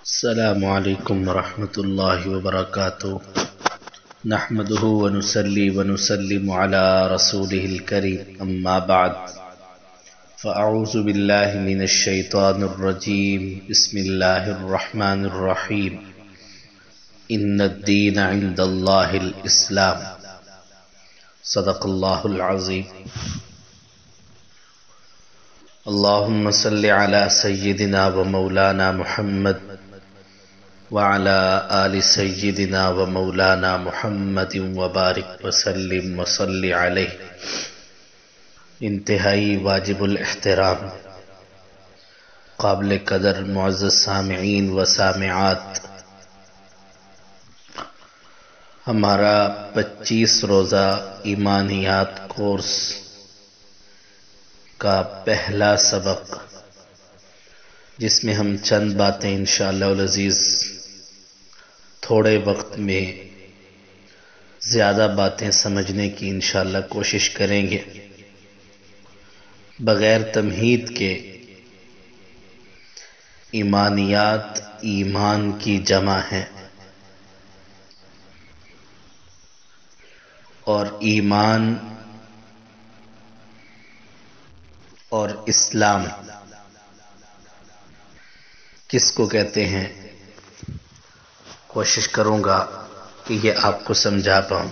السلام علیکم ورحمۃ اللہ وبرکاتہ نحمده ونصلي ونسلم على رسوله الكريم اما بعد فاعوذ باللہ من الشیطان الرجیم بسم اللہ الرحمن الرحیم ان الدین عند اللہ الاسلام صدق اللہ العظیم اللہم صل علی سیدنا و مولانا محمد وعلى آل سيدنا ومولانا محمد وبارک وسلم وصل علیہ۔ انتہائی واجب الاحترام قابل قدر معزز سامعین و سامعات، ہمارا 25 روزہ ایمانیات کورس کا پہلا سبق، جس میں ہم چند باتیں انشاءاللہ العزیز تھوڑے وقت میں زیادہ باتیں سمجھنے کی انشاءاللہ کوشش کریں گے۔ بغیر تمہید کے ایمانیات ایمان کی جمع ہے، اور ایمان اور اسلام کس کو کہتے ہیں؟ کوشش کروں گا کہ یہ آپ کو سمجھا پاؤں۔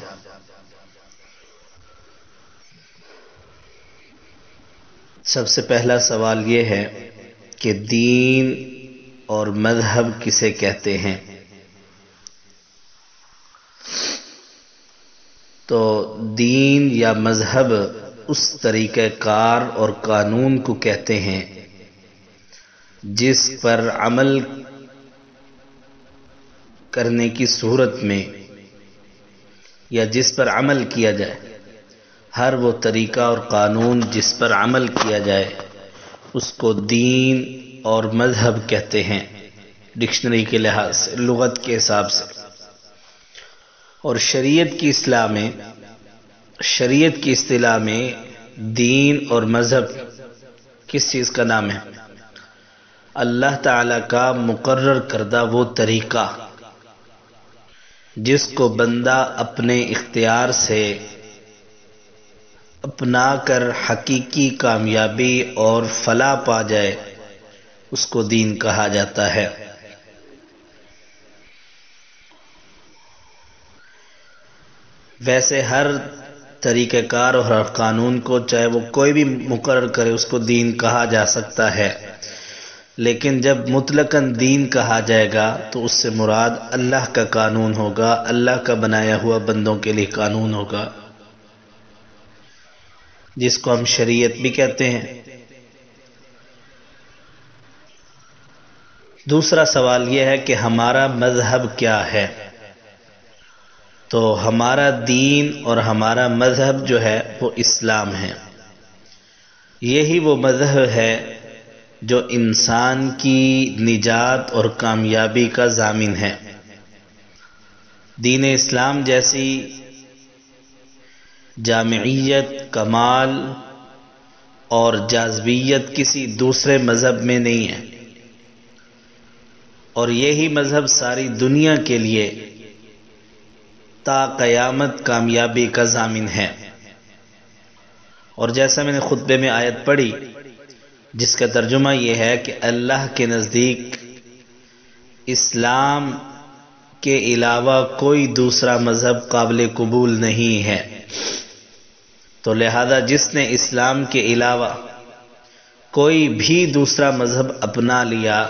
سب سے پہلا سوال یہ ہے کہ دین اور مذہب کسے کہتے ہیں؟ تو دین یا مذہب اس طریقہ کار اور قانون کو کہتے ہیں جس پر عمل کرنے کی صورت میں یا جس پر عمل کیا جائے، ہر وہ طریقہ اور قانون جس پر عمل کیا جائے اس کو دین اور مذہب کہتے ہیں، ڈکشنری کے لحاظ سے، لغت کے حساب سے۔ اور شریعت کی اصطلاح میں دین اور مذہب کس چیز کا نام ہے؟ اللہ تعالی کا مقرر کردہ وہ طریقہ جس کو بندہ اپنے اختیار سے اپنا کر حقیقی کامیابی اور فلاح پا جائے، اس کو دین کہا جاتا ہے۔ ویسے ہر طریقہ کار اور ہر قانون کو چاہے وہ کوئی بھی مقرر کرے اس کو دین کہا جا سکتا ہے، لیکن جب مطلقاً دین کہا جائے گا تو اس سے مراد اللہ کا قانون ہوگا، اللہ کا بنایا ہوا بندوں کے لیے قانون ہوگا، جس کو ہم شریعت بھی کہتے ہیں۔ دوسرا سوال یہ ہے کہ ہمارا مذہب کیا ہے؟ تو ہمارا دین اور ہمارا مذہب جو ہے وہ اسلام ہے۔ یہی وہ مذہب ہے جو انسان کی نجات اور کامیابی کا ضامن ہے۔ دین اسلام جیسی جامعیت، کمال اور جاذبیت کسی دوسرے مذہب میں نہیں ہے، اور یہی مذہب ساری دنیا کے لیے تا قیامت کامیابی کا ضامن ہے۔ اور جیسا میں نے خطبے میں آیت پڑھی جس کا ترجمہ یہ ہے کہ اللہ کے نزدیک اسلام کے علاوہ کوئی دوسرا مذہب قابل قبول نہیں ہے، تو لہذا جس نے اسلام کے علاوہ کوئی بھی دوسرا مذہب اپنا لیا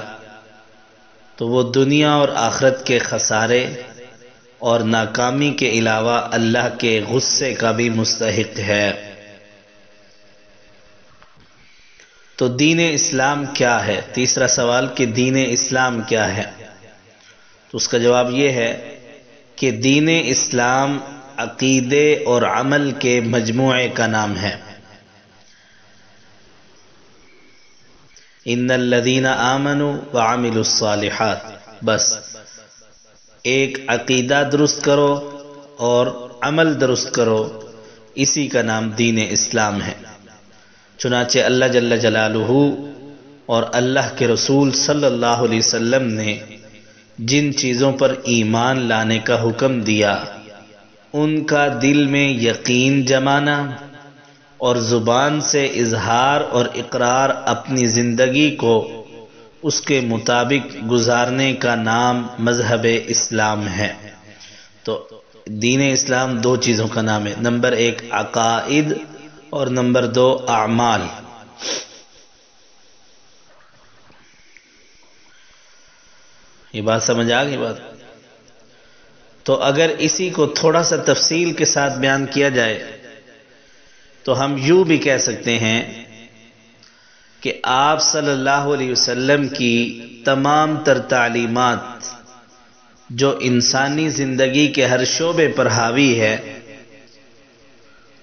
تو وہ دنیا اور آخرت کے خسارے اور ناکامی کے علاوہ اللہ کے غصے کا بھی مستحق ہے۔ تو دین اسلام کیا ہے؟ تیسرا سوال کہ دین اسلام کیا ہے؟ تو اس کا جواب یہ ہے کہ دین اسلام عقیدے اور عمل کے مجموعے کا نام ہے۔ ان الذین آمنوا وعملوا الصالحات، بس ایک عقیدہ درست کرو اور عمل درست کرو، اسی کا نام دین اسلام ہے۔ چنانچہ اللہ جل جلالہ اور اللہ کے رسول صلی اللہ علیہ وسلم نے جن چیزوں پر ایمان لانے کا حکم دیا ان کا دل میں یقین جمانا اور زبان سے اظہار اور اقرار اپنی زندگی کو اس کے مطابق گزارنے کا نام مذہب اسلام ہے۔ تو دین اسلام دو چیزوں کا نام ہے، نمبر ایک عقائد اور نمبر دو اعمال۔ یہ بات سمجھ آ گئی بات؟ تو اگر اسی کو تھوڑا سا تفصیل کے ساتھ بیان کیا جائے تو ہم یوں بھی کہہ سکتے ہیں کہ آپ صلی اللہ علیہ وسلم کی تمام تر تعلیمات جو انسانی زندگی کے ہر شعبے پر حاوی ہے،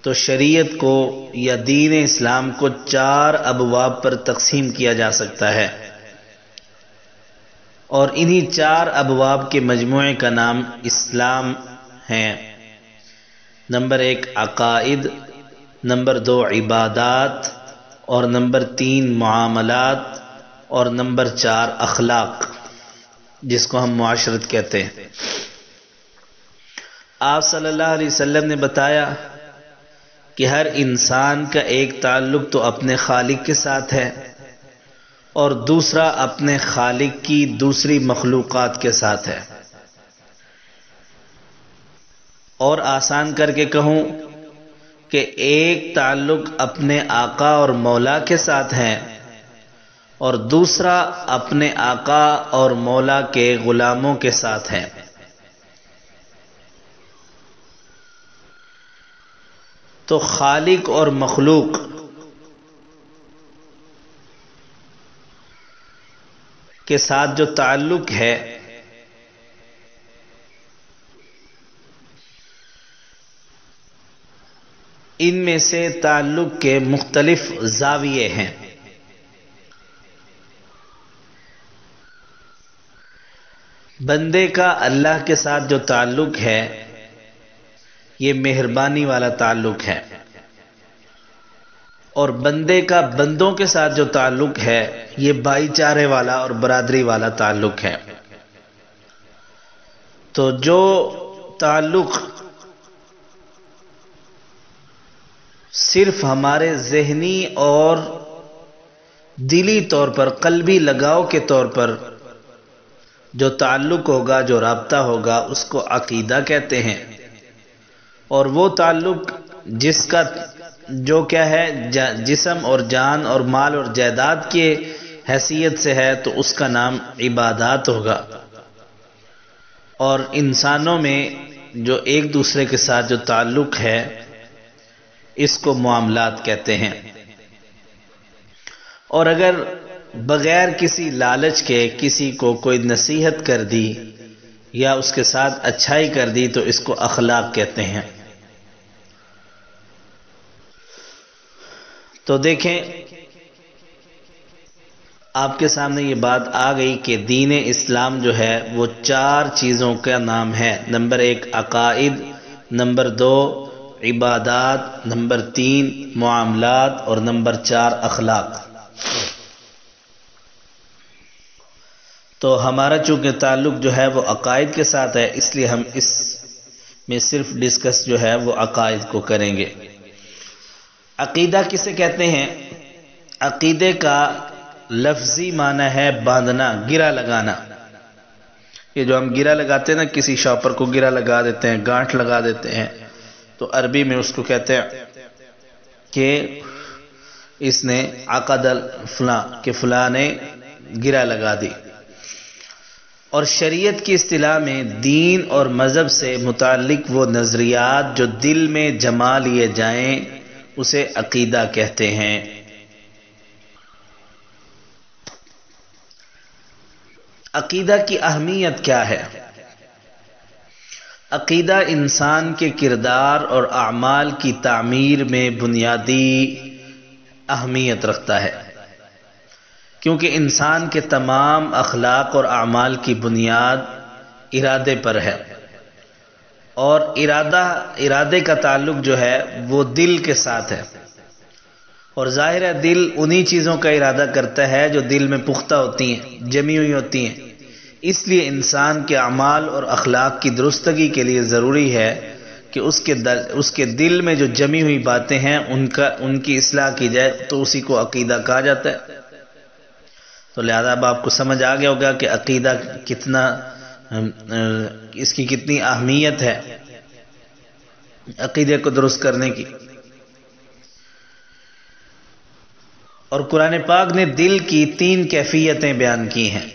تو شریعت کو یا دین اسلام کو 4 ابواب پر تقسیم کیا جا سکتا ہے، اور انہی 4 ابواب کے مجموعے کا نام اسلام ہے۔ نمبر 1 عقائد، نمبر 2 عبادات، اور نمبر 3 معاملات، اور نمبر 4 اخلاق، جس کو ہم معاشرت کہتے ہیں۔ آپ صلی اللہ علیہ وسلم نے بتایا کہ ہر انسان کا ایک تعلق تو اپنے خالق کے ساتھ ہے اور دوسرا اپنے خالق کی دوسری مخلوقات کے ساتھ ہے۔ اور آسان کر کے کہوں کہ ایک تعلق اپنے آقا اور مولا کے ساتھ ہے اور دوسرا اپنے آقا اور مولا کے غلاموں کے ساتھ ہے۔ تو خالق اور مخلوق کے ساتھ جو تعلق ہے ان میں سے تعلق کے مختلف زاویے ہیں۔ بندے کا اللہ کے ساتھ جو تعلق ہے یہ مہربانی والا تعلق ہے، اور بندے کا بندوں کے ساتھ جو تعلق ہے یہ بھائی چارے والا اور برادری والا تعلق ہے۔ تو جو تعلق صرف ہمارے ذہنی اور دلی طور پر، قلبی لگاؤ کے طور پر جو تعلق ہوگا، جو رابطہ ہوگا، اس کو عقیدہ کہتے ہیں، اور وہ تعلق جس کا جو کیا ہے جسم اور جان اور مال اور جائیداد کے حیثیت سے ہے تو اس کا نام عبادات ہوگا۔ اور انسانوں میں جو ایک دوسرے کے ساتھ جو تعلق ہے اس کو معاملات کہتے ہیں۔ اور اگر بغیر کسی لالچ کے کسی کو کوئی نصیحت کر دی یا اس کے ساتھ اچھائی کر دی تو اس کو اخلاق کہتے ہیں۔ تو دیکھیں آپ کے سامنے یہ بات آ گئی کہ دین اسلام جو ہے وہ 4 چیزوں کا نام ہے۔ نمبر 1 عقائد، نمبر 2 عبادات، نمبر 3 معاملات، اور نمبر 4 اخلاق۔ تو ہمارا چونکہ تعلق جو ہے وہ عقائد کے ساتھ ہے، اس لیے ہم اس میں صرف ڈسکس جو ہے وہ عقائد کو کریں گے۔ عقیدہ کسے کہتے ہیں؟ عقیدے کا لفظی معنی ہے باندھنا، گرہ لگانا۔ یہ جو ہم گرہ لگاتے ہیں نا، کسی شاپر کو گرہ لگا دیتے ہیں، گانٹھ لگا دیتے ہیں، تو عربی میں اس کو کہتے ہیں کہ اس نے عقد فلاں، کہ فلاں نے گرہ لگا دی۔ اور شریعت کی اصطلاح میں دین اور مذہب سے متعلق وہ نظریات جو دل میں جما لیے جائیں اسے عقیدہ کہتے ہیں۔ عقیدہ کی اہمیت کیا ہے؟ عقیدہ انسان کے کردار اور اعمال کی تعمیر میں بنیادی اہمیت رکھتا ہے، کیونکہ انسان کے تمام اخلاق اور اعمال کی بنیاد ارادے پر ہے، اور ارادے کا تعلق جو ہے وہ دل کے ساتھ ہے، اور ظاہر ہے دل انہی چیزوں کا ارادہ کرتا ہے جو دل میں پختہ ہوتی ہیں، جمی ہوئی ہوتی ہیں۔ اس لیے انسان کے اعمال اور اخلاق کی درستگی کے لیے ضروری ہے کہ اس کے دل میں جو جمی ہوئی باتیں ہیں ان کی اصلاح کی جائے، تو اسی کو عقیدہ کہا جاتا ہے۔ تو لہذا اب آپ کو سمجھ آ گیا ہوگا کہ عقیدہ کتنا اس کی کتنی اہمیت ہے عقیدے کو درست کرنے کی۔ اور قرآن پاک نے دل کی 3 کیفیتیں بیان کی ہیں۔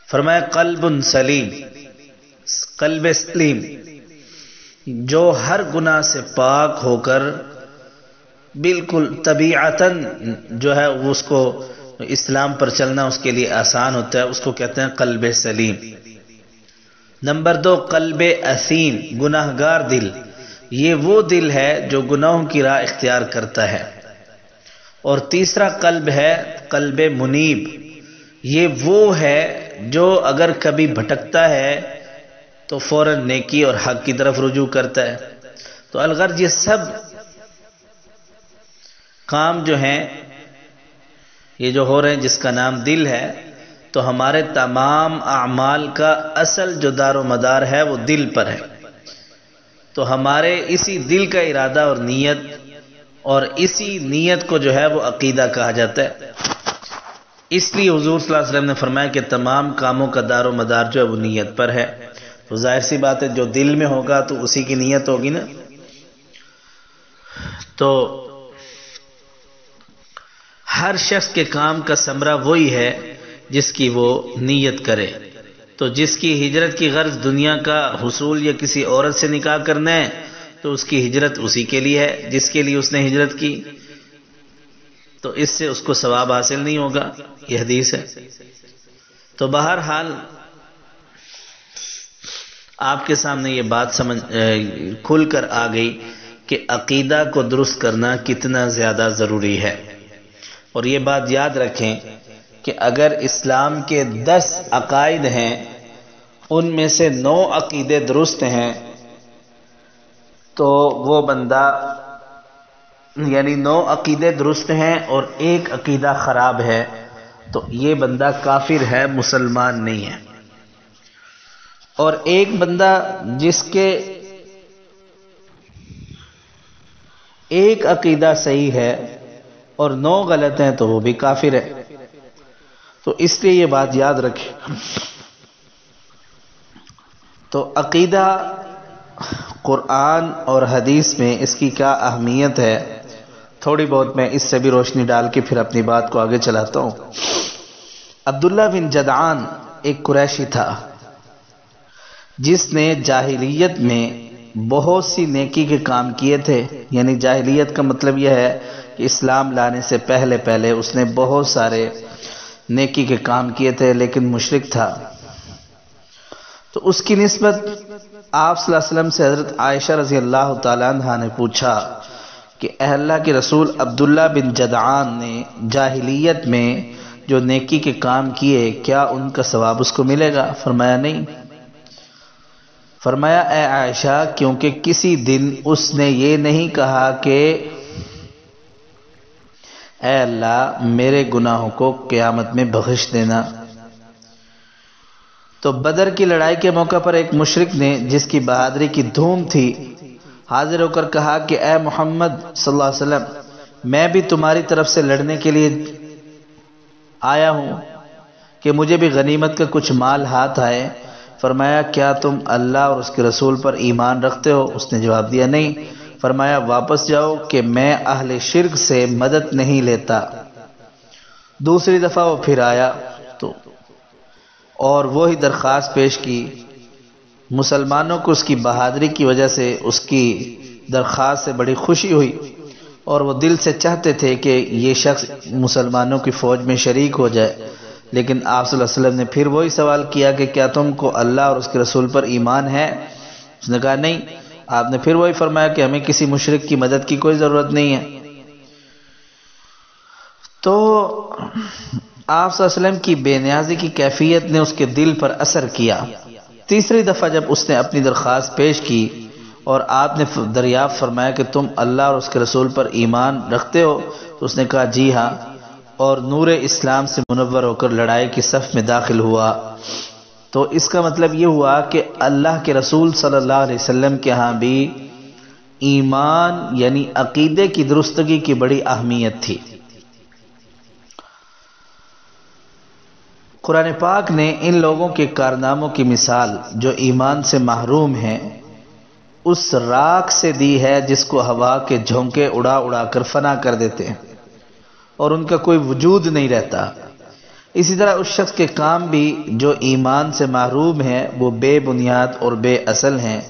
فرمایا قلب سلیم، قلب سلیم، جو ہر گناہ سے پاک ہو کر بالکل طبیعتاً جو ہے اس کو اسلام پر چلنا اس کے لیے آسان ہوتا ہے، اس کو کہتے ہیں قلب سلیم۔ نمبر 2 قلب اثیم، گناہ گار دل، یہ وہ دل ہے جو گناہوں کی راہ اختیار کرتا ہے۔ اور تیسرا قلب ہے قلب منیب، یہ وہ ہے جو اگر کبھی بھٹکتا ہے تو فوراً نیکی اور حق کی طرف رجوع کرتا ہے۔ تو الغرض یہ سب کام جو ہیں یہ جو ہو رہے ہیں جس کا نام دل ہے، تو ہمارے تمام اعمال کا اصل جو دار و مدار ہے وہ دل پر ہے۔ تو ہمارے اسی دل کا ارادہ اور نیت، اور اسی نیت کو جو ہے وہ عقیدہ کہا جاتا ہے۔ اس لیے حضور صلی اللہ علیہ وسلم نے فرمایا کہ تمام کاموں کا دار و مدار جو ہے وہ نیت پر ہے۔ تو ظاہر سی بات ہے جو دل میں ہوگا تو اسی کی نیت ہوگی نا۔ تو ہر شخص کے کام کا ثمرہ وہی ہے جس کی وہ نیت کرے۔ تو جس کی ہجرت کی غرض دنیا کا حصول یا کسی عورت سے نکاح کرنا ہے تو اس کی ہجرت اسی کے لیے ہے جس کے لیے اس نے ہجرت کی، تو اس سے اس کو ثواب حاصل نہیں ہوگا، یہ حدیث ہے۔ تو بہرحال آپ کے سامنے یہ بات کھل کر آ گئی کہ عقیدہ کو درست کرنا کتنا زیادہ ضروری ہے۔ اور یہ بات یاد رکھیں کہ اگر اسلام کے 10 عقائد ہیں، ان میں سے 9 عقیدے درست ہیں، تو وہ بندہ یعنی 9 عقیدے درست ہیں اور 1 عقیدہ خراب ہے، تو یہ بندہ کافر ہے، مسلمان نہیں ہے۔ اور ایک بندہ جس کے 1 عقیدہ صحیح ہے اور 9 غلط ہیں تو وہ بھی کافر ہے۔ تو اس لیے یہ بات یاد رکھیں۔ تو عقیدہ قرآن اور حدیث میں اس کی کیا اہمیت ہے، تھوڑی بہت میں اس سے بھی روشنی ڈال کے پھر اپنی بات کو آگے چلاتا ہوں۔ عبداللہ بن جدعان ایک قریشی تھا جس نے جاہلیت میں بہت سی نیکی کے کام کیے تھے۔ یعنی جاہلیت کا مطلب یہ ہے کہ اسلام لانے سے پہلے اس نے بہت سارے نیکی کے کام کیے تھے، لیکن مشرک تھا۔ تو اس کی نسبت آپ صلی اللہ علیہ وسلم سے حضرت عائشہ رضی اللہ تعالیٰ عنہ نے پوچھا کہ اے اللہ کے رسول، عبداللہ بن جدعان نے جاہلیت میں جو نیکی کے کام کیے کیا ان کا ثواب اس کو ملے گا؟ فرمایا نہیں۔ فرمایا اے عائشہ، کیونکہ کسی دن اس نے یہ نہیں کہا کہ اے اللہ میرے گناہوں کو قیامت میں بخش دینا۔ تو بدر کی لڑائی کے موقع پر ایک مشرک نے، جس کی بہادری کی دھوم تھی، حاضر ہو کر کہا کہ اے محمد صلی اللہ علیہ وسلم، میں بھی تمہاری طرف سے لڑنے کے لیے آیا ہوں کہ مجھے بھی غنیمت کا کچھ مال ہاتھ آئے۔ فرمایا کیا تم اللہ اور اس کے رسول پر ایمان رکھتے ہو؟ اس نے جواب دیا نہیں۔ فرمایا واپس جاؤ کہ میں اہل شرک سے مدد نہیں لیتا۔ دوسری دفعہ وہ پھر آیا تو اور وہی درخواست پیش کی۔ مسلمانوں کو اس کی بہادری کی وجہ سے اس کی درخواست سے بڑی خوشی ہوئی اور وہ دل سے چاہتے تھے کہ یہ شخص مسلمانوں کی فوج میں شریک ہو جائے، لیکن آپ صلی اللہ علیہ وسلم نے پھر وہی سوال کیا کہ کیا تم کو اللہ اور اس کے رسول پر ایمان ہے؟ اس نے کہا نہیں۔ آپ نے پھر وہی فرمایا کہ ہمیں کسی مشرک کی مدد کی کوئی ضرورت نہیں ہے۔ تو آپ صلی اللہ علیہ وسلم کی بے نیازی کی کیفیت نے اس کے دل پر اثر کیا۔ تیسری دفعہ جب اس نے اپنی درخواست پیش کی اور آپ نے دریافت فرمایا کہ تم اللہ اور اس کے رسول پر ایمان رکھتے ہو، تو اس نے کہا جی ہاں، اور نور اسلام سے منور ہو کر لڑائی کی صف میں داخل ہوا، تو اس کا مطلب یہ ہوا کہ اللہ کے رسول صلی اللہ علیہ وسلم کے ہاں بھی ایمان یعنی عقیدے کی درستگی کی بڑی اہمیت تھی۔ قرآن پاک نے ان لوگوں کے کارناموں کی مثال جو ایمان سے محروم ہیں اس راکھ سے دی ہے جس کو ہوا کے جھونکے اڑا اڑا کر فنا کر دیتے ہیں اور ان کا کوئی وجود نہیں رہتا۔ اسی طرح اس شخص کے کام بھی جو ایمان سے محروم ہیں وہ بے بنیاد اور بے اصل ہیں،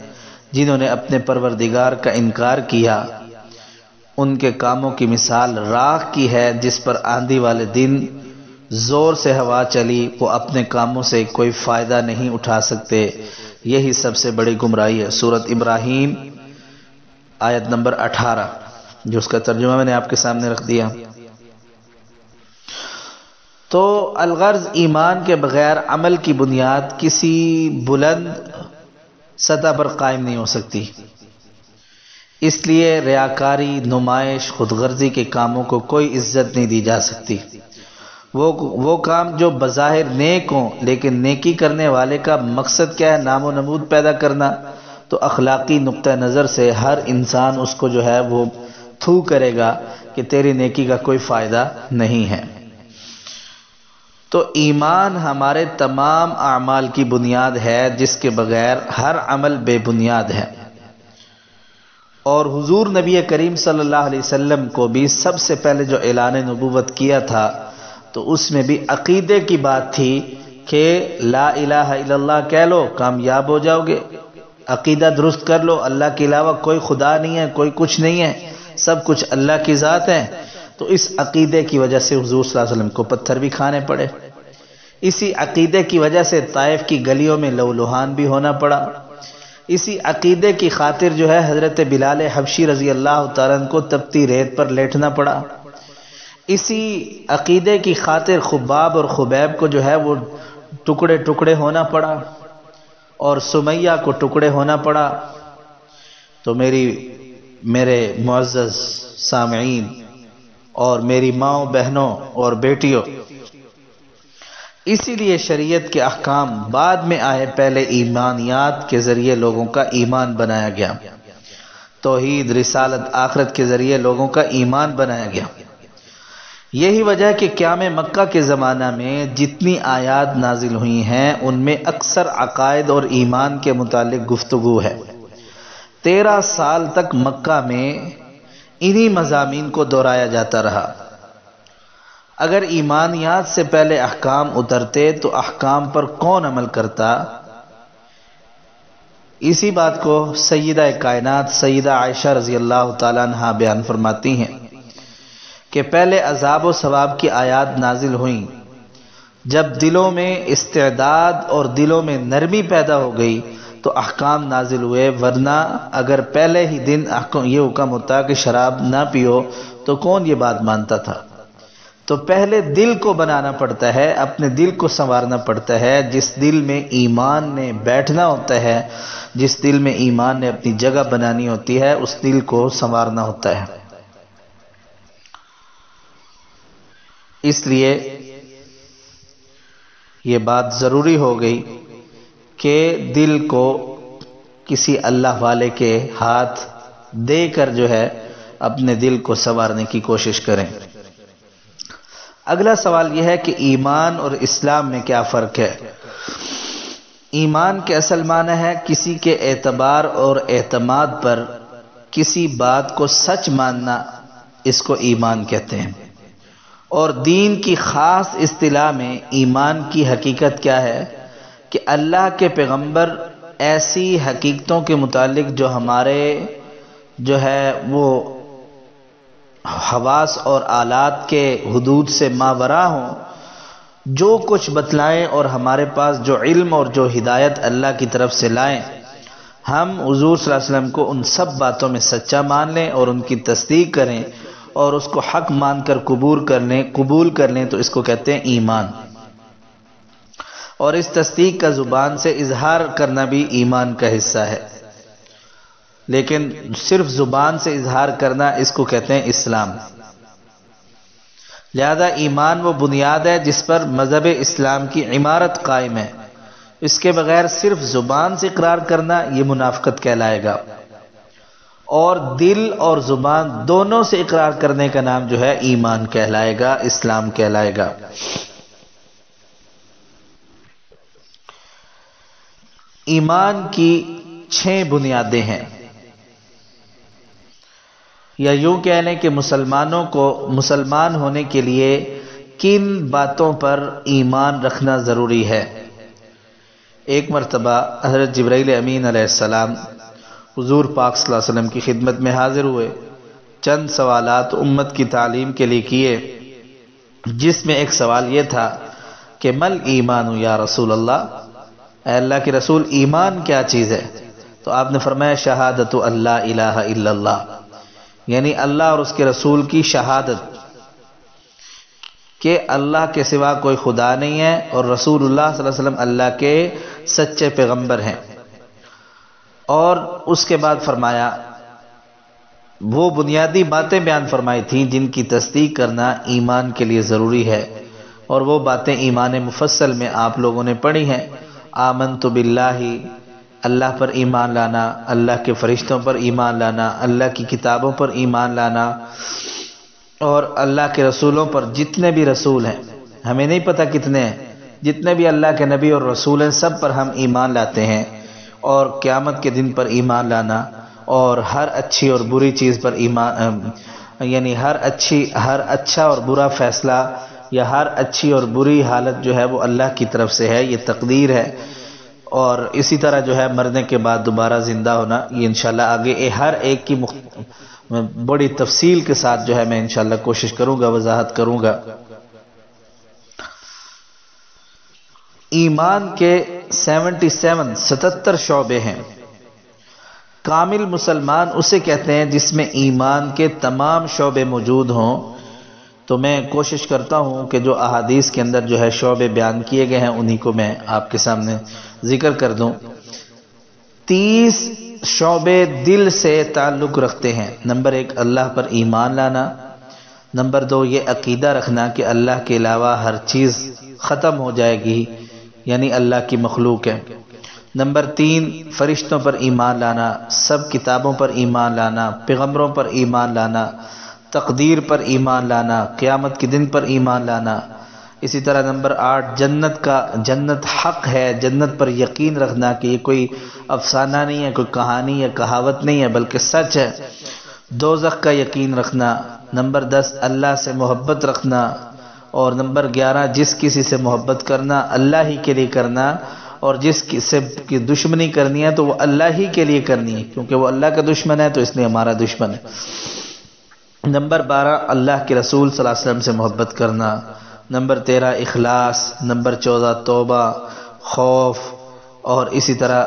جنہوں نے اپنے پروردگار کا انکار کیا۔ ان کے کاموں کی مثال راکھ کی ہے جس پر آندھی والے دن زور سے ہوا چلی، وہ اپنے کاموں سے کوئی فائدہ نہیں اٹھا سکتے۔ یہی سب سے بڑی گمراہی ہے۔ سورۃ ابراہیم آیت نمبر 18، جو اس کا ترجمہ میں نے آپ کے سامنے رکھ دیا۔ تو الغرض ایمان کے بغیر عمل کی بنیاد کسی بلند سطح پر قائم نہیں ہو سکتی۔ اس لیے ریاکاری، نمائش، خود غرضی کے کاموں کو کوئی عزت نہیں دی جا سکتی۔ وہ کام جو بظاہر نیک ہوں لیکن نیکی کرنے والے کا مقصد کیا ہے؟ نام و نمود پیدا کرنا، تو اخلاقی نقطہ نظر سے ہر انسان اس کو جو ہے وہ تھو کرے گا کہ تیری نیکی کا کوئی فائدہ نہیں ہے۔ تو ایمان ہمارے تمام اعمال کی بنیاد ہے جس کے بغیر ہر عمل بے بنیاد ہے۔ اور حضور نبی کریم صلی اللہ علیہ وسلم کو بھی سب سے پہلے جو اعلان نبوت کیا تھا تو اس میں بھی عقیدے کی بات تھی کہ لا الہ الا اللہ کہہ لو کامیاب ہو جاؤ گے، عقیدہ درست کر لو، اللہ کے علاوہ کوئی خدا نہیں ہے، کوئی کچھ نہیں ہے، سب کچھ اللہ کی ذات ہے۔ تو اس عقیدے کی وجہ سے حضور صلی اللہ علیہ وسلم کو پتھر بھی کھانے پڑے، اسی عقیدے کی وجہ سے طائف کی گلیوں میں لہولہان بھی ہونا پڑا، اسی عقیدے کی خاطر جو ہے حضرت بلال حبشی رضی اللہ تعالیٰ عنہ کو تپتی ریت پر لیٹنا پڑا، اسی عقیدے کی خاطر خباب اور خبیب کو جو ہے وہ ٹکڑے ٹکڑے ہونا پڑا اور سمیہ کو ٹکڑے ہونا پڑا۔ تو میرے معزز سامعین اور میری ماؤں، بہنوں اور بیٹیوں، اسی لیے شریعت کے احکام بعد میں آئے، پہلے ایمانیات کے ذریعے لوگوں کا ایمان بنایا گیا، توحید، رسالت، آخرت کے ذریعے لوگوں کا ایمان بنایا گیا۔ یہی وجہ ہے کہ قیام مکہ کے زمانہ میں جتنی آیات نازل ہوئی ہیں ان میں اکثر عقائد اور ایمان کے متعلق گفتگو ہے۔ 13 سال تک مکہ میں انہی مضامین کو دہرایا جاتا رہا۔ اگر ایمانیات سے پہلے احکام اترتے تو احکام پر کون عمل کرتا؟ اسی بات کو سیدہ کائنات سیدہ عائشہ رضی اللہ تعالیٰ عنہا بیان فرماتی ہیں کہ پہلے عذاب و ثواب کی آیات نازل ہوئیں، جب دلوں میں استعداد اور دلوں میں نرمی پیدا ہو گئی تو احکام نازل ہوئے، ورنہ اگر پہلے ہی دن یہ حکم ہوتا کہ شراب نہ پیو تو کون یہ بات مانتا تھا؟ تو پہلے دل کو بنانا پڑتا ہے، اپنے دل کو سنوارنا پڑتا ہے۔ جس دل میں ایمان نے بیٹھنا ہوتا ہے، جس دل میں ایمان نے اپنی جگہ بنانی ہوتی ہے، اس دل کو سنوارنا ہوتا ہے۔ اس لیے یہ بات ضروری ہو گئی کہ دل کو کسی اللہ والے کے ہاتھ دے کر جو ہے اپنے دل کو سنوارنے کی کوشش کریں۔ اگلا سوال یہ ہے کہ ایمان اور اسلام میں کیا فرق ہے؟ ایمان کے اصل معنی ہے کسی کے اعتبار اور اعتماد پر کسی بات کو سچ ماننا، اس کو ایمان کہتے ہیں۔ اور دین کی خاص اصطلاح میں ایمان کی حقیقت کیا ہے کہ اللہ کے پیغمبر ایسی حقیقتوں کے متعلق جو ہمارے جو ہے وہ حواس اور آلات کے حدود سے ماوراء ہوں، جو کچھ بتلائیں اور ہمارے پاس جو علم اور جو ہدایت اللہ کی طرف سے لائیں، ہم حضور صلی اللہ علیہ وسلم کو ان سب باتوں میں سچا مان لیں اور ان کی تصدیق کریں اور اس کو حق مان کر قبول کر لیں، تو اس کو کہتے ہیں ایمان۔ اور اس تصدیق کا زبان سے اظہار کرنا بھی ایمان کا حصہ ہے، لیکن صرف زبان سے اظہار کرنا اس کو کہتے ہیں اسلام۔ لہذا ایمان وہ بنیاد ہے جس پر مذہب اسلام کی عمارت قائم ہے. اس کے بغیر صرف زبان سے اقرار کرنا یہ منافقت کہلائے گا، اور دل اور زبان دونوں سے اقرار کرنے کا نام جو ہے ایمان کہلائے گا، اسلام کہلائے گا. ایمان کی 6 بنیادیں ہیں، یا یوں کہہ لیں کہ مسلمانوں کو مسلمان ہونے کے لیے کن باتوں پر ایمان رکھنا ضروری ہے. ایک مرتبہ حضرت جبرائیل امین علیہ السلام حضور پاک صلی اللہ علیہ وسلم کی خدمت میں حاضر ہوئے، چند سوالات امت کی تعلیم کے لیے کیے، جس میں ایک سوال یہ تھا کہ مل ایمان یا رسول اللہ، اے اللہ کے رسول ایمان کیا چیز ہے؟ تو آپ نے فرمایا شہادت اللہ الہ الا اللہ، یعنی اللہ اور اس کے رسول کی شہادت کہ اللہ کے سوا کوئی خدا نہیں ہے اور رسول اللہ صلی اللہ علیہ وسلم اللہ کے سچے پیغمبر ہیں. اور اس کے بعد فرمایا وہ بنیادی باتیں بیان فرمائی تھیں جن کی تصدیق کرنا ایمان کے لیے ضروری ہے، اور وہ باتیں ایمان مفصل میں آپ لوگوں نے پڑھی ہیں. آمنت باللہ، اللہ پر ایمان لانا، اللہ کے فرشتوں پر ایمان لانا، اللہ کی کتابوں پر ایمان لانا، اور اللہ کے رسولوں پر، جتنے بھی رسول ہیں، ہمیں نہیں پتہ کتنے ہیں، جتنے بھی اللہ کے نبی اور رسول ہیں سب پر ہم ایمان لاتے ہیں. اور قیامت کے دن پر ایمان لانا، اور ہر اچھی اور بری چیز پر ایمان، یعنی ہر اچھا اور برا فیصلہ یا ہر اچھی اور بری حالت جو ہے وہ اللہ کی طرف سے ہے، یہ تقدیر ہے. اور اسی طرح جو ہے مرنے کے بعد دوبارہ زندہ ہونا، یہ انشاءاللہ آگے ہر ایک کی بڑی تفصیل کے ساتھ جو ہے میں انشاءاللہ کوشش کروں گا، وضاحت کروں گا. ایمان کے 77 شعبے ہیں. کامل مسلمان اسے کہتے ہیں جس میں ایمان کے تمام شعبے موجود ہوں. تو میں کوشش کرتا ہوں کہ جو احادیث کے اندر جو ہے شعبے بیان کیے گئے ہیں انہی کو میں آپ کے سامنے ذکر کر دوں. 30 شعبے دل سے تعلق رکھتے ہیں. نمبر 1 اللہ پر ایمان لانا. نمبر 2 یہ عقیدہ رکھنا کہ اللہ کے علاوہ ہر چیز ختم ہو جائے گی، یعنی اللہ کی مخلوق ہے. نمبر 3 فرشتوں پر ایمان لانا، سب کتابوں پر ایمان لانا، پیغمبروں پر ایمان لانا، تقدیر پر ایمان لانا، قیامت کے دن پر ایمان لانا. اسی طرح نمبر 8 جنت حق ہے، جنت پر یقین رکھنا کہ یہ کوئی افسانہ نہیں ہے، کوئی کہانی یا کہاوت نہیں ہے بلکہ سچ ہے. دوزخ کا یقین رکھنا. نمبر 10 اللہ سے محبت رکھنا. اور نمبر 11 جس کسی سے محبت کرنا اللہ ہی کے لیے کرنا، اور جس سے کی دشمنی کرنی ہے تو وہ اللہ ہی کے لیے کرنی ہے، کیونکہ وہ اللہ کا دشمن ہے تو اس لیے ہمارا دشمن ہے. نمبر 12 اللہ کے رسول صلی اللہ علیہ وسلم سے محبت کرنا. نمبر 13 اخلاص. نمبر 14 توبہ، خوف، اور اسی طرح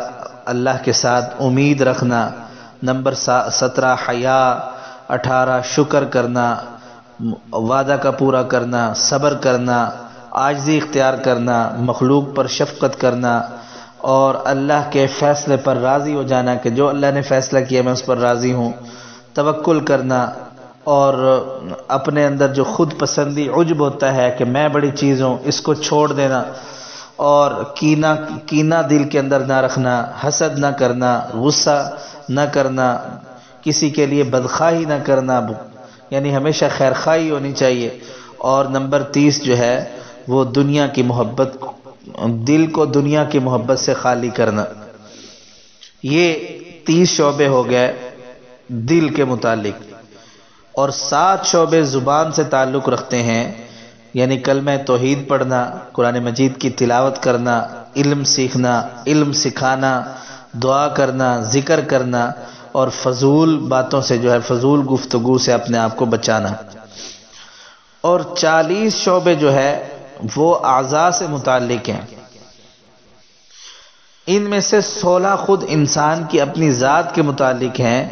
اللہ کے ساتھ امید رکھنا. نمبر 17 حیا. 18 شکر کرنا، وعدہ کا پورا کرنا، صبر کرنا، عاجزی اختیار کرنا، مخلوق پر شفقت کرنا، اور اللہ کے فیصلے پر راضی ہو جانا کہ جو اللہ نے فیصلہ کیا میں اس پر راضی ہوں. توکل کرنا، اور اپنے اندر جو خود پسندی عجب ہوتا ہے کہ میں بڑی چیز ہوں اس کو چھوڑ دینا، اور کینہ دل کے اندر نہ رکھنا، حسد نہ کرنا، غصہ نہ کرنا، کسی کے لیے بدخواہی نہ کرنا، یعنی ہمیشہ خیرخواہی ہونی چاہیے. اور نمبر 30 جو ہے وہ دنیا کی محبت، دل کو دنیا کی محبت سے خالی کرنا. یہ 30 شعبے ہو گئے دل کے متعلق. اور 7 شعبے زبان سے تعلق رکھتے ہیں، یعنی کلمہ توحید پڑھنا، قرآن مجید کی تلاوت کرنا، علم سیکھنا، علم سکھانا، دعا کرنا، ذکر کرنا، اور فضول باتوں سے جو ہے فضول گفتگو سے اپنے آپ کو بچانا. اور 40 شعبے جو ہے وہ اعضاء سے متعلق ہیں. ان میں سے 16 خود انسان کی اپنی ذات کے متعلق ہیں،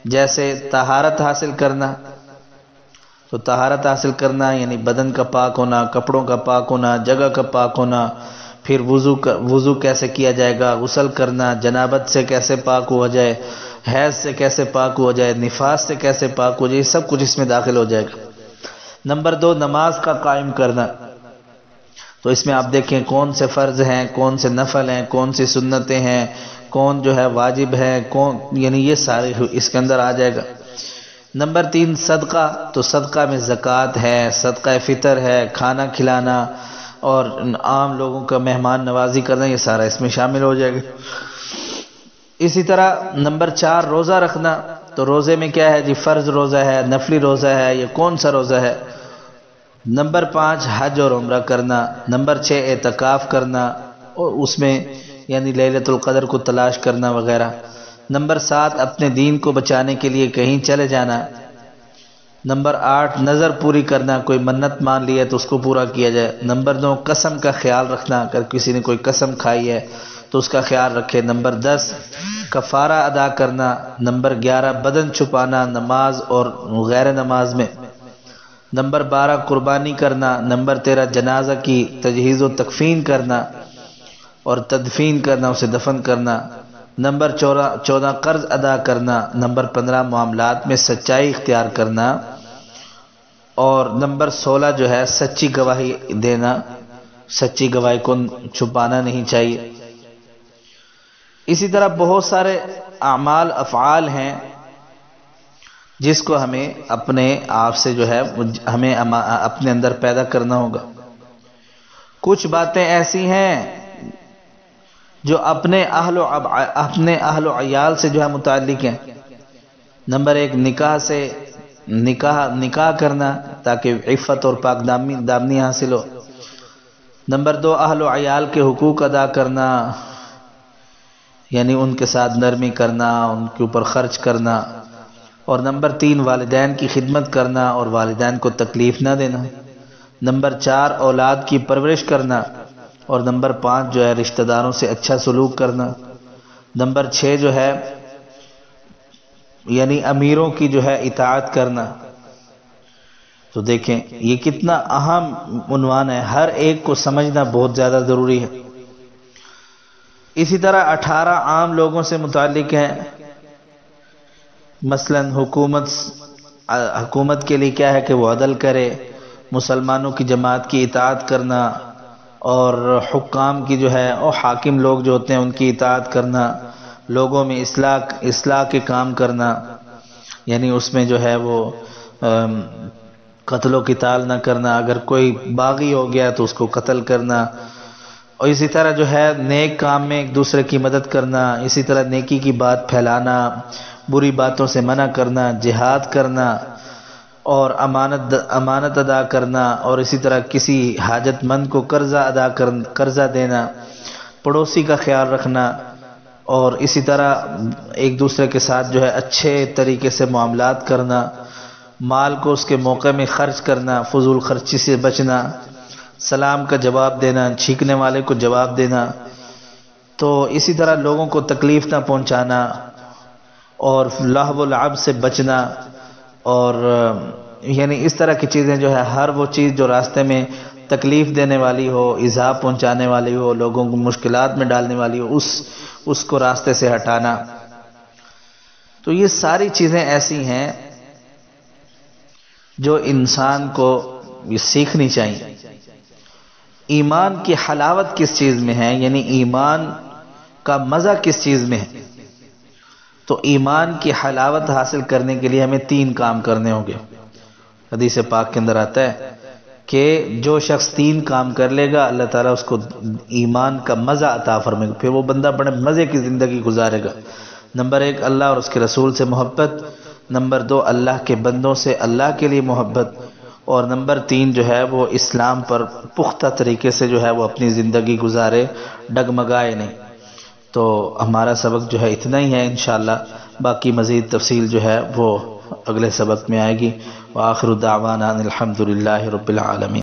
جیسے طہارت حاصل کرنا. تو طہارت حاصل کرنا یعنی بدن کا پاک ہونا، کپڑوں کا پاک ہونا، جگہ کا پاک ہونا. پھر وضو کیسے کیا جائے گا، غسل کرنا، جنابت سے کیسے پاک ہوا جائے، حیض سے کیسے پاک ہوا جائے، نفاس سے کیسے پاک ہو جائے، یہ سب کچھ اس میں داخل ہو جائے گا. نمبر 2 نماز کا قائم کرنا، تو اس میں آپ دیکھیں کون سے فرض ہیں، کون سے نفل ہیں، کون سی سنتیں ہیں، کون جو ہے واجب ہے، کون، یعنی یہ سارے اس کے اندر آ جائے گا۔ نمبر 3 صدقہ، تو صدقہ میں زکوٰۃ ہے، صدقہ فطر ہے، کھانا کھلانا اور عام لوگوں کا مہمان نوازی کرنا، یہ سارا اس میں شامل ہو جائے گا۔ اسی طرح نمبر 4 روزہ رکھنا، تو روزے میں کیا ہے جی، فرض روزہ ہے، نفلی روزہ ہے، یہ کون سا روزہ ہے۔ نمبر 5 حج اور عمرہ کرنا۔ نمبر 6 اعتکاف کرنا، اور اس میں یعنی لیلۃ القدر کو تلاش کرنا وغیرہ۔ نمبر 7 اپنے دین کو بچانے کے لیے کہیں چلے جانا۔ نمبر 8 نظر پوری کرنا، کوئی منت مان لی ہے تو اس کو پورا کیا جائے۔ نمبر 9 قسم کا خیال رکھنا، اگر کسی نے کوئی قسم کھائی ہے تو اس کا خیال رکھے۔ نمبر 10 کفارہ ادا کرنا۔ نمبر 11 بدن چھپانا نماز اور غیر نماز میں۔ نمبر 12 قربانی کرنا۔ نمبر 13 جنازہ کی تجہیز و تکفین کرنا اور تدفین کرنا، اسے دفن کرنا۔ نمبر 14 قرض ادا کرنا۔ نمبر 15 معاملات میں سچائی اختیار کرنا، اور نمبر 16 جو ہے سچی گواہی دینا، سچی گواہی کو چھپانا نہیں چاہیے۔ اسی طرح بہت سارے اعمال افعال ہیں جس کو ہمیں اپنے آپ سے جو ہے ہمیں اپنے اندر پیدا کرنا ہوگا۔ کچھ باتیں ایسی ہیں جو اپنے اہل و عیال سے جو ہے متعلق ہیں۔ نمبر 1 نکاح کرنا تاکہ عفت اور پاک دامنی حاصل ہو۔ نمبر 2 اہل و عیال کے حقوق ادا کرنا، یعنی ان کے ساتھ نرمی کرنا، ان کے اوپر خرچ کرنا۔ اور نمبر 3 والدین کی خدمت کرنا اور والدین کو تکلیف نہ دینا۔ نمبر 4 اولاد کی پرورش کرنا، اور نمبر 5 جو ہے رشتہ داروں سے اچھا سلوک کرنا۔ نمبر 6 جو ہے یعنی امیروں کی جو ہے اطاعت کرنا۔ تو دیکھیں یہ کتنا اہم عنوان ہے، ہر ایک کو سمجھنا بہت زیادہ ضروری ہے۔ اسی طرح 18 عام لوگوں سے متعلق ہیں، مثلا حکومت کے لیے کیا ہے کہ وہ عدل کرے، مسلمانوں کی جماعت کی اطاعت کرنا، اور حکام کی جو ہے اور حاکم لوگ جو ہوتے ہیں ان کی اطاعت کرنا، لوگوں میں اصلاح کے کام کرنا، یعنی اس میں جو ہے وہ قتل و قتال نہ کرنا، اگر کوئی باغی ہو گیا تو اس کو قتل کرنا، اور اسی طرح جو ہے نیک کام میں ایک دوسرے کی مدد کرنا، اسی طرح نیکی کی بات پھیلانا، بری باتوں سے منع کرنا، جہاد کرنا اور امانت ادا کرنا، اور اسی طرح کسی حاجت مند کو قرضہ دینا، پڑوسی کا خیال رکھنا، اور اسی طرح ایک دوسرے کے ساتھ جو ہے اچھے طریقے سے معاملات کرنا، مال کو اس کے موقع میں خرچ کرنا، فضول خرچی سے بچنا، سلام کا جواب دینا، چھینکنے والے کو جواب دینا، تو اسی طرح لوگوں کو تکلیف نہ پہنچانا، اور لہو و لعب سے بچنا، اور یعنی اس طرح کی چیزیں جو ہے ہر وہ چیز جو راستے میں تکلیف دینے والی ہو، ایذا پہنچانے والی ہو، لوگوں کو مشکلات میں ڈالنے والی ہو، اس کو راستے سے ہٹانا۔ تو یہ ساری چیزیں ایسی ہیں جو انسان کو یہ سیکھنی چاہیے۔ ایمان کی حلاوت کس چیز میں ہے، یعنی ایمان کا مزہ کس چیز میں ہے؟ تو ایمان کی حلاوت حاصل کرنے کے لیے ہمیں 3 کام کرنے ہوں گے۔ حدیث پاک کے اندر آتا ہے کہ جو شخص 3 کام کر لے گا اللہ تعالیٰ اس کو ایمان کا مزہ عطا فرمائے گا، پھر وہ بندہ بڑے مزے کی زندگی گزارے گا۔ نمبر 1 اللہ اور اس کے رسول سے محبت، نمبر 2 اللہ کے بندوں سے اللہ کے لیے محبت، اور نمبر 3 جو ہے وہ اسلام پر پختہ طریقے سے جو ہے وہ اپنی زندگی گزارے، ڈگمگائے نہیں۔ تو ہمارا سبق جو ہے اتنا ہی ہے، انشاءاللہ باقی مزید تفصیل جو ہے وہ اگلے سبق میں آئے گی۔ وآخر دعوانا الحمدللہ رب العالمین۔